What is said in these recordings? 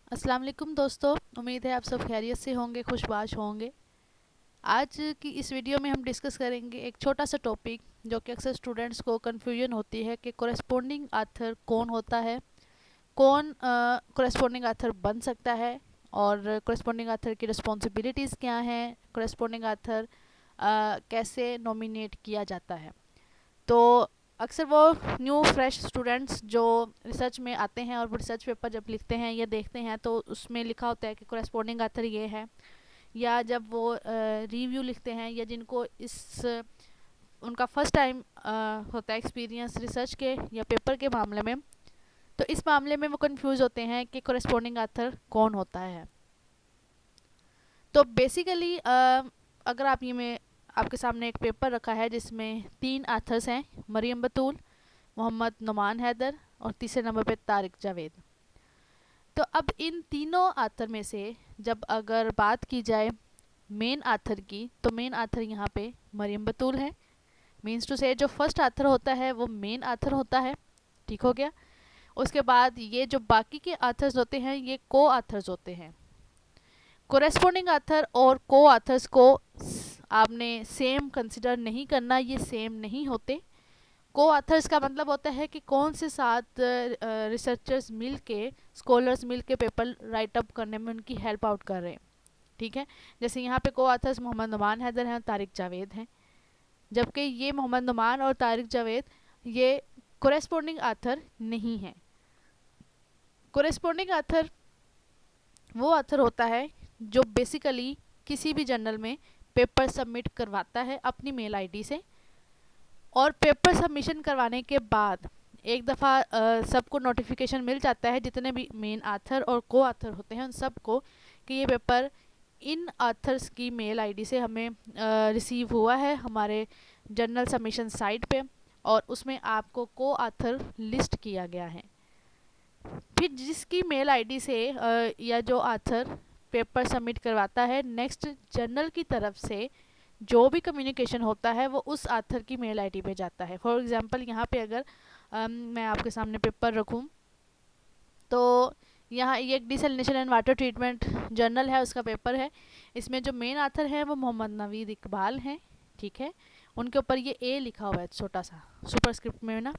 अस्सलाम वालेकुम दोस्तों, उम्मीद है आप सब खैरियत से होंगे, खुशबाश होंगे। आज की इस वीडियो में हम डिस्कस करेंगे एक छोटा सा टॉपिक जो कि अक्सर स्टूडेंट्स को कन्फ्यूजन होती है कि कोरेस्पोंडिंग आथर कौन होता है, कौन कोरेस्पोंडिंग आथर बन सकता है और कोरेस्पोंडिंग आथर की रिस्पॉन्सिबिलिटीज़ क्या हैं, कोरेस्पोंडिंग आथर कैसे नॉमिनेट किया जाता है। तो अक्सर वो न्यू फ्रेश स्टूडेंट्स जो रिसर्च में आते हैं और वो रिसर्च पेपर जब लिखते हैं या देखते हैं तो उसमें लिखा होता है कि कोरेस्पोंडिंग आथर ये है, या जब वो रिव्यू लिखते हैं या जिनको इस उनका फर्स्ट टाइम होता है एक्सपीरियंस रिसर्च के या पेपर के मामले में, तो इस मामले में वो कंफ्यूज होते हैं कि कोरेस्पोंडिंग आथर कौन होता है। तो बेसिकली अगर आप ये में आपके सामने एक पेपर रखा है जिसमें 3 आथर्स हैं, मरियम बतूल, मोहम्मद नुमान हैदर और तीसरे नंबर पे तारिक जावेद। तो अब इन तीनों आथर में से जब अगर बात की जाए मेन आथर की, तो मेन आथर यहाँ पे मरियम बतूल है। मीन्स टू से जो फर्स्ट आथर होता है वो मेन आथर होता है। ठीक हो गया। उसके बाद ये जो बाकी के आथर्स होते हैं ये को आथर्स होते हैं। कोरेस्पोंडिंग आथर और को आथर्स को आपने सेम कंसिडर नहीं करना, ये सेम नहीं होते। को ऑथर्स का मतलब होता है कि कौन से 7 रिसर्चर्स मिल के, स्कॉलर्स मिल के पेपर राइट अप करने में उनकी हेल्प आउट कर रहे हैं। ठीक है। जैसे यहाँ पे को ऑथर्स मोहम्मद नुमान हैदर हैं और तारिक जावेद हैं, जबकि ये मोहम्मद नुमान और तारिक जावेद ये कोरेस्पोंडिंग आथर नहीं है। कोरेस्पोंडिंग आथर वो आथर होता है जो बेसिकली किसी भी जर्नल में पेपर सबमिट करवाता है अपनी मेल आईडी से, और पेपर सबमिशन करवाने के बाद एक दफ़ा सबको नोटिफिकेशन मिल जाता है, जितने भी मेन आथर और को आथर होते हैं उन सबको, कि ये पेपर इन आथर्स की मेल आईडी से हमें रिसीव हुआ है हमारे जर्नल सबमिशन साइट पे, और उसमें आपको को आथर लिस्ट किया गया है। फिर जिसकी मेल आईडी से या जो आथर पेपर सबमिट करवाता है, नेक्स्ट जर्नल की तरफ से जो भी कम्युनिकेशन होता है वो उस आथर की मेल आईडी पे जाता है। फॉर एग्जांपल यहाँ पे अगर मैं आपके सामने पेपर रखूँ, तो यहाँ ये एक desalination and water treatment journal है, उसका पेपर है। इसमें जो मेन आथर है वो मोहम्मद नवीद इकबाल हैं। ठीक है। उनके ऊपर ये ए लिखा हुआ है छोटा सा सुपरस्क्रिप्ट में ना।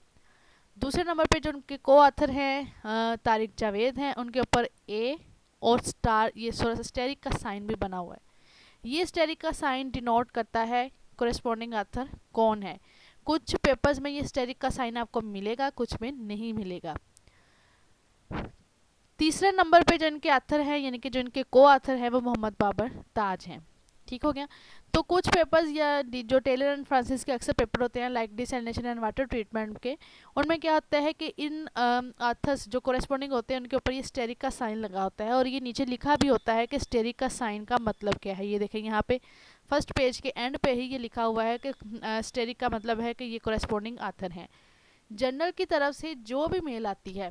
दूसरे नंबर पे जो उनके को आथर हैं तारिक जावेद हैं, उनके ऊपर ए और स्टार, ये थोड़ा सा स्टेरिक का साइन भी बना हुआ है। ये स्टेरिक का साइन डिनोट करता है कोरेस्पोंडिंग आथर कौन है। कुछ पेपर्स में ये स्टेरिक का साइन आपको मिलेगा, कुछ में नहीं मिलेगा। तीसरे नंबर पे जो इनके आथर हैं, यानी कि जो इनके को आथर है वो मोहम्मद बाबर ताज हैं। ठीक हो गया। तो कुछ पेपर्स या जो टेलर एंड फ्रांसिस के अक्सर पेपर होते हैं like desalination and water treatment के, उनमें क्या होता है कि इन आथर्स जो कोरेस्पोंडिंग होते हैं उनके ऊपर ये स्टेरिक का साइन लगा होता है, और ये नीचे लिखा भी होता है कि स्टेरिक का साइन का मतलब क्या है। ये देखें यहाँ पे फर्स्ट पेज के एंड पे ही ये लिखा हुआ है कि स्टेरिक का मतलब है कि ये कोरेस्पोंडिंग आथर हैं। जर्नल की तरफ से जो भी मेल आती है,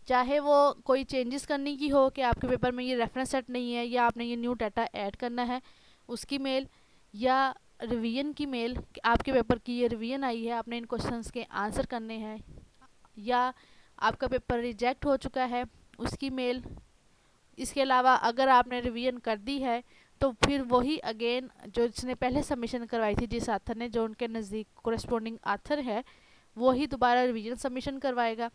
चाहे वो कोई चेंजेस करने की हो कि आपके पेपर में ये रेफरेंस सेट नहीं है या आपने ये न्यू डाटा ऐड करना है, उसकी मेल, या रिवीजन की मेल कि आपके पेपर की ये रिवीजन आई है, आपने इन क्वेश्चंस के आंसर करने हैं, या आपका पेपर रिजेक्ट हो चुका है उसकी मेल। इसके अलावा अगर आपने रिवीजन कर दी है तो फिर वही अगेन जो जिसने पहले सबमिशन करवाई थी, जिस आथर ने, जो उनके नज़दीक कोरेस्पोंडिंग आथर है, वही दोबारा रिवीजन सबमिशन करवाएगा।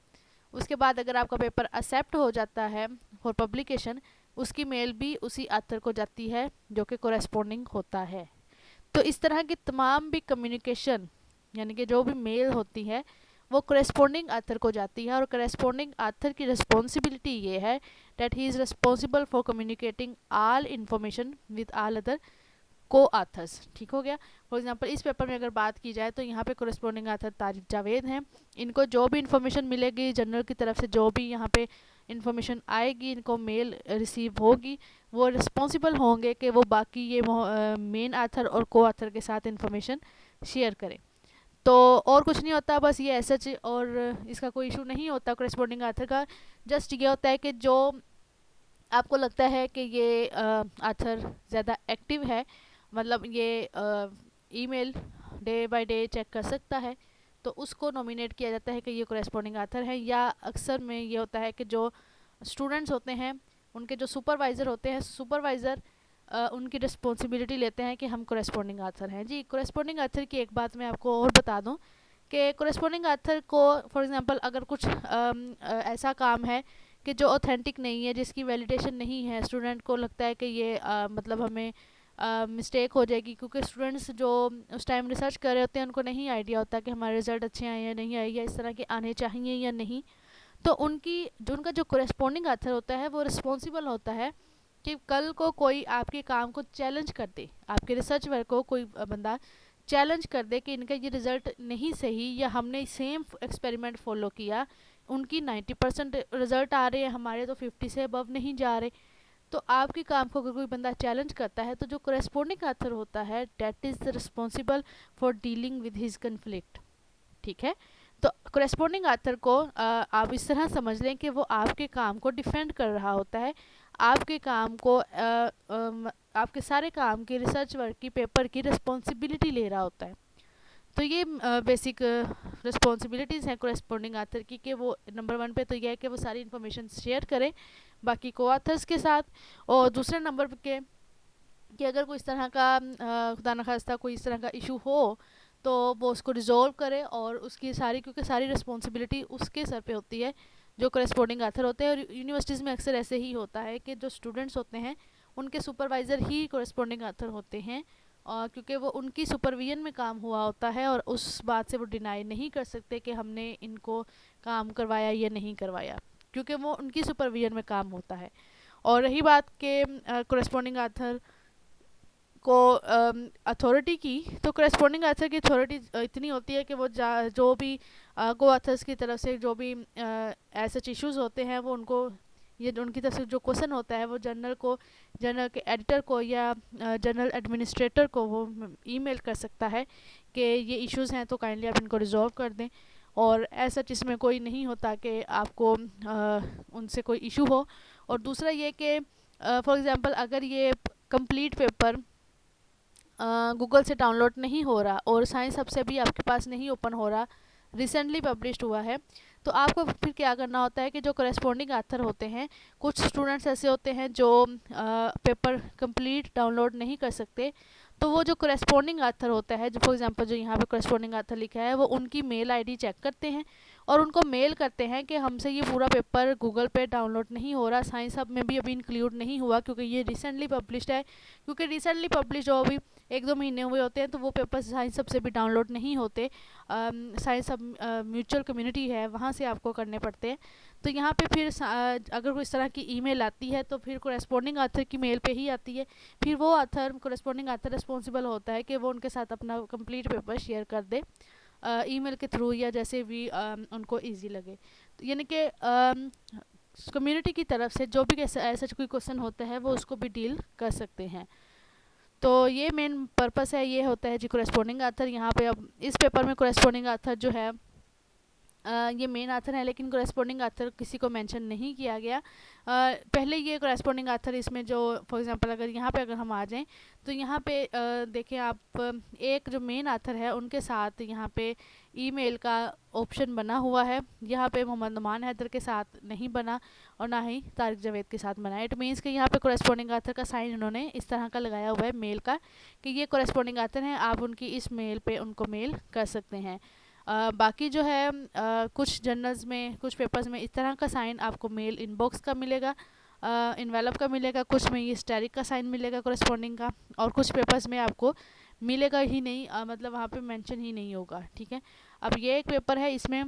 उसके बाद अगर आपका पेपर एक्सेप्ट हो जाता है फॉर पब्लिकेशन, उसकी मेल भी उसी आथर को जाती है जो कि कोरेस्पोंडिंग होता है। तो इस तरह की तमाम भी कम्युनिकेशन, यानी कि जो भी मेल होती है वो कोरेस्पोंडिंग आथर को जाती है, और कोरेस्पोंडिंग आथर की रिस्पॉन्सिबिलिटी ये है that he is responsible for communicating all information with all other को आथर्स। ठीक हो गया। फॉर एग्जांपल इस पेपर में अगर बात की जाए तो यहाँ पे कोरेस्पोंडिंग आथर तारिक जावेद हैं। इनको जो भी इंफॉर्मेशन मिलेगी जर्नल की तरफ से, जो भी यहाँ पे इंफॉर्मेशन आएगी, इनको मेल रिसीव होगी, वो रिस्पॉन्सिबल होंगे कि वो बाकी ये मेन आथर और को आथर के साथ इंफॉर्मेशन शेयर करें। तो और कुछ नहीं होता, बस ये सच, और इसका कोई इशू नहीं होता कोरेस्पोंडिंग आथर का। जस्ट ये होता है कि जो आपको लगता है कि ये आथर ज़्यादा एक्टिव है, मतलब ये email day by day check कर सकता है, तो उसको नॉमिनेट किया जाता है कि ये कोरेस्पोंडिंग आथर है। या अक्सर में ये होता है कि जो स्टूडेंट्स होते हैं, उनके जो सुपरवाइज़र होते हैं, सुपरवाइज़र उनकी रिस्पॉन्सिबिलिटी लेते हैं कि हम कोरेस्पॉन्डिंग आथर हैं। जी, कोरेस्पॉन्डिंग आथर की एक बात मैं आपको और बता दूं कि कोरेस्पॉन्डिंग आथर को फॉर एग्जांपल अगर कुछ ऐसा काम है कि जो ऑथेंटिक नहीं है, जिसकी वैलिडेशन नहीं है, स्टूडेंट को लगता है कि ये मतलब हमें मिस्टेक हो जाएगी, क्योंकि स्टूडेंट्स जो उस टाइम रिसर्च कर रहे होते हैं उनको नहीं आइडिया होता कि हमारे रिज़ल्ट अच्छे आए या नहीं आए, या इस तरह के आने चाहिए या नहीं। तो उनका जो कोरेस्पॉन्डिंग आथर होता है वो रिस्पॉन्सिबल होता है कि कल को कोई आपके काम को चैलेंज कर दे, आपके रिसर्च वर्क को कोई बंदा चैलेंज कर दे कि इनका ये रिज़ल्ट नहीं सही, या हमने सेम एक्सपेरिमेंट फॉलो किया, उनकी 90% रिज़ल्ट आ रहे हैं, हमारे तो 50 से अबव नहीं जा रहे। तो आपके काम को अगर कोई बंदा चैलेंज करता है तो जो कोरेस्पॉन्डिंग आथर होता है that is the responsible for dealing with his conflict. ठीक है। तो कोरेस्पॉन्डिंग आथर को आप इस तरह समझ लें कि वो आपके काम को डिफेंड कर रहा होता है, आपके काम को आपके सारे काम की, रिसर्च वर्क की, पेपर की रिस्पॉन्सिबिलिटी ले रहा होता है। तो ये बेसिक रिस्पॉन्सिबिलिटीज़ हैं कोरेस्पॉन्डिंग आथर की, कि वो नंबर 1 पे तो यह है कि वो सारी इन्फॉर्मेशन शेयर करें बाकी को आथर्स के साथ, और दूसरे नंबर पे कि अगर कोई इस तरह का खुदा न खास्ता कोई इस तरह का इशू हो तो वो उसको रिजॉल्व करे, और उसकी सारी, क्योंकि सारी रिस्पॉन्सिबिलिटी उसके सर पे होती है जो करेस्पॉन्डिंग आथर होते हैं। और यूनिवर्सिटीज़ में अक्सर ऐसे ही होता है कि जो स्टूडेंट्स होते हैं उनके सुपरवाइज़र ही करेस्पॉन्डिंग आथर होते हैं, और क्योंकि वो उनकी सुपरविजन में काम हुआ होता है, और उस बात से वो डिनाई नहीं कर सकते कि हमने इनको काम करवाया या नहीं करवाया, क्योंकि वो उनकी सुपरविजन में काम होता है। और रही बात के करेस्पॉन्डिंग आथर को अथॉरिटी की, तो करेस्पॉन्डिंग आथर की अथॉरिटी इतनी होती है कि वो जो भी को आथर्स की तरफ से जो भी ऐसे इश्यूज़ होते हैं वो उनको, ये उनकी तरफ से जो क्वेश्चन होता है वो जर्नल के एडिटर को या जर्नल एडमिनिस्ट्रेटर को वो ईमेल कर सकता है कि ये इश्यूज़ हैं तो काइंडली आप इनको रिजॉल्व कर दें। और ऐसा इसमें कोई नहीं होता कि आपको उनसे कोई इशू हो। और दूसरा ये कि फॉर एग्ज़ाम्पल अगर ये कंप्लीट पेपर गूगल से डाउनलोड नहीं हो रहा और साइंस हब से भी आपके पास नहीं ओपन हो रहा, रिसेंटली पब्लिश्ड हुआ है, तो आपको फिर क्या करना होता है कि जो करेस्पॉन्डिंग आथर होते हैं, कुछ स्टूडेंट्स ऐसे होते हैं जो पेपर कंप्लीट डाउनलोड नहीं कर सकते, तो वो जो करेस्पॉन्डिंग आथर होता है, जो फॉर एग्जांपल जो यहाँ पे करेस्पॉन्डिंग आथर लिखा है, वो उनकी मेल आईडी चेक करते हैं और उनको मेल करते हैं कि हमसे ये पूरा पेपर गूगल पे डाउनलोड नहीं हो रहा, साइंस हब में भी अभी इंक्लूड नहीं हुआ क्योंकि ये रिसेंटली पब्लिश्ड है। क्योंकि रिसेंटली पब्लिश जो अभी 1-2 महीने हुए होते हैं तो वो पेपर साइंस हब से भी डाउनलोड नहीं होते, साइंस हब म्यूचुअल कम्युनिटी है वहाँ से आपको करने पड़ते हैं। तो यहाँ पे फिर अगर कोई इस तरह की ईमेल आती है तो फिर कोरेस्पॉन्डिंग आथर की मेल पे ही आती है, फिर वो आथर कोरेस्पॉन्डिंग आथर रिस्पॉन्सिबल होता है कि वो उनके साथ अपना कंप्लीट पेपर शेयर कर दे ईमेल के थ्रू या जैसे भी उनको इजी लगे। तो यानी कि कम्युनिटी की तरफ से जो भी ऐसा कोई क्वेश्चन होता है वो उसको भी डील कर सकते हैं। तो ये मेन पर्पस है, ये होता है जी कोरेस्पॉन्डिंग आथर। यहाँ पे अब इस पेपर में कोरेस्पॉन्डिंग आथर जो है ये मेन आथर है, लेकिन कोरेस्पॉन्डिंग आथर किसी को मेंशन नहीं किया गया। पहले ये कोरेस्पॉन्डिंग आथर इसमें जो फॉर एग्जांपल अगर हम आ जाएं तो यहाँ पे देखें आप, एक जो मेन आथर है उनके साथ यहाँ पे ईमेल का ऑप्शन बना हुआ है, यहाँ पे मोहम्मद नुमान हैदर के साथ नहीं बना और ना ही तारिक जावेद के साथ बना है। इट मीन्स कि यहाँ पे कोरेस्पॉन्डिंग आथर का साइन उन्होंने इस तरह का लगाया हुआ है मेल का कि ये कोरेस्पॉन्डिंग आथर हैं, आप उनकी इस मेल पे उनको मेल कर सकते हैं। बाकी जो है कुछ जर्नल्स में, कुछ पेपर्स में इस तरह का साइन आपको मेल इनबॉक्स का मिलेगा, इनवेलप का मिलेगा, कुछ में ये स्टेरिक का साइन मिलेगा कोरेस्पॉन्डिंग का, और कुछ पेपर्स में आपको मिलेगा ही नहीं, मतलब वहाँ पे मेंशन ही नहीं होगा। ठीक है। अब ये एक पेपर है, इसमें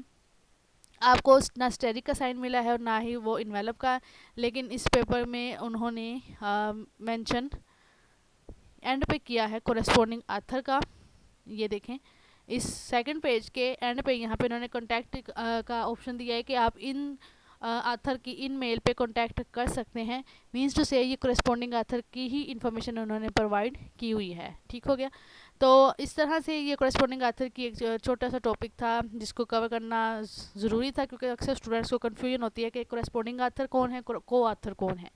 आपको ना स्टेरिक का साइन मिला है और ना ही वो इनवेलप का, लेकिन इस पेपर में उन्होंने मेंशन एंड पे किया है कोरेस्पॉन्डिंग आथर का। ये देखें इस सेकंड पेज के एंड पे यहाँ पे उन्होंने कॉन्टैक्ट का ऑप्शन दिया है कि आप इन आथर की इन मेल पे कांटेक्ट कर सकते हैं। मींस टू से ये कोरेस्पॉन्डिंग आथर की ही इंफॉर्मेशन उन्होंने प्रोवाइड की हुई है। ठीक हो गया। तो इस तरह से ये कोरेस्पॉन्डिंग आथर की एक छोटा सा टॉपिक था जिसको कवर करना ज़रूरी था, क्योंकि अक्सर स्टूडेंट्स को कन्फ्यूजन होती है कि कोरेस्पॉन्डिंग आथर कौन है, को आथर कौन है।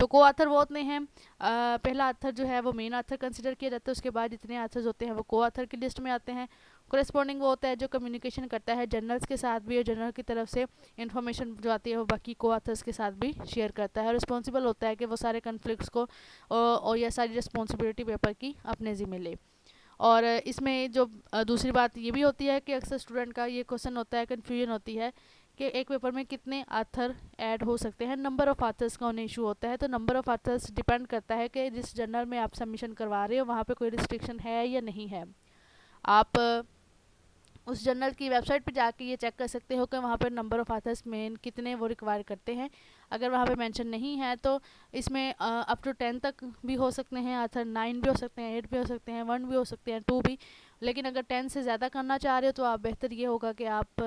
तो को आथर वो होते हैं, पहला आथर जो है वो मेन आथर कंसिडर किया जाता है, उसके बाद जितने आथर्स होते हैं वो को आथर की लिस्ट में आते हैं। कोरेस्पॉन्डिंग वो होता है जो कम्युनिकेशन करता है जर्नल्स के साथ भी, और जर्नल की तरफ से इंफॉर्मेशन जो आती है वो बाकी को ऑथर्स के साथ भी शेयर करता है। रिस्पॉन्सिबल होता है कि वो सारे कन्फ्लिक्ट्स को और या सारी रिस्पॉन्सिबिलिटी पेपर की अपने ज़िम्मे ले। और इसमें जो दूसरी बात ये भी होती है कि अक्सर स्टूडेंट का ये क्वेश्चन होता है, कन्फ्यूजन होती है कि एक पेपर में कितने आथर ऐड हो सकते हैं, नंबर ऑफ़ आथर्स का उन्हें इशू होता है। तो नंबर ऑफ़ आथर्स डिपेंड करता है कि जिस जर्नल में आप सबमिशन करवा रहे हो वहाँ पे कोई रिस्ट्रिक्शन है या नहीं है। आप उस जर्नल की वेबसाइट पे जाके ये चेक कर सकते हो कि वहाँ पर नंबर ऑफ़ आथर्स मेन कितने वो रिक्वायर करते हैं। अगर वहाँ पे मेंशन नहीं है तो इसमें अप टू 10 तक भी हो सकते हैं आथर, 9 भी हो सकते हैं, 8 भी हो सकते हैं, 1 भी हो सकते हैं, 2 भी। लेकिन अगर 10 से ज़्यादा करना चाह रहे हो तो आप बेहतर ये होगा कि आप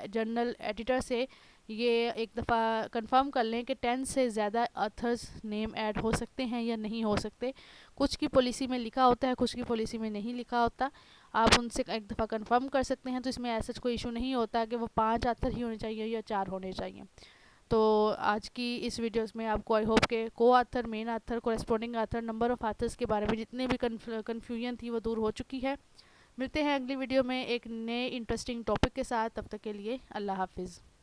जर्नल एडिटर से ये एक दफ़ा कंफर्म कर लें कि 10 से ज़्यादा ऑथर्स नेम ऐड हो सकते हैं या नहीं हो सकते। कुछ की पॉलिसी में लिखा होता है, कुछ की पॉलिसी में नहीं लिखा होता। आप उनसे एक दफ़ा कंफर्म कर सकते हैं। तो इसमें ऐसा कोई इशू नहीं होता कि वो 5 आथर ही होने चाहिए या 4 होने चाहिए। तो आज की इस वीडियोस में आपको आई होप के को author, main author, corresponding author, number of authors के बारे में जितने भी कन्फ्यूजन थी वो दूर हो चुकी है। मिलते हैं अगली वीडियो में एक नए इंटरेस्टिंग टॉपिक के साथ। तब तक के लिए अल्लाह हाफिज़।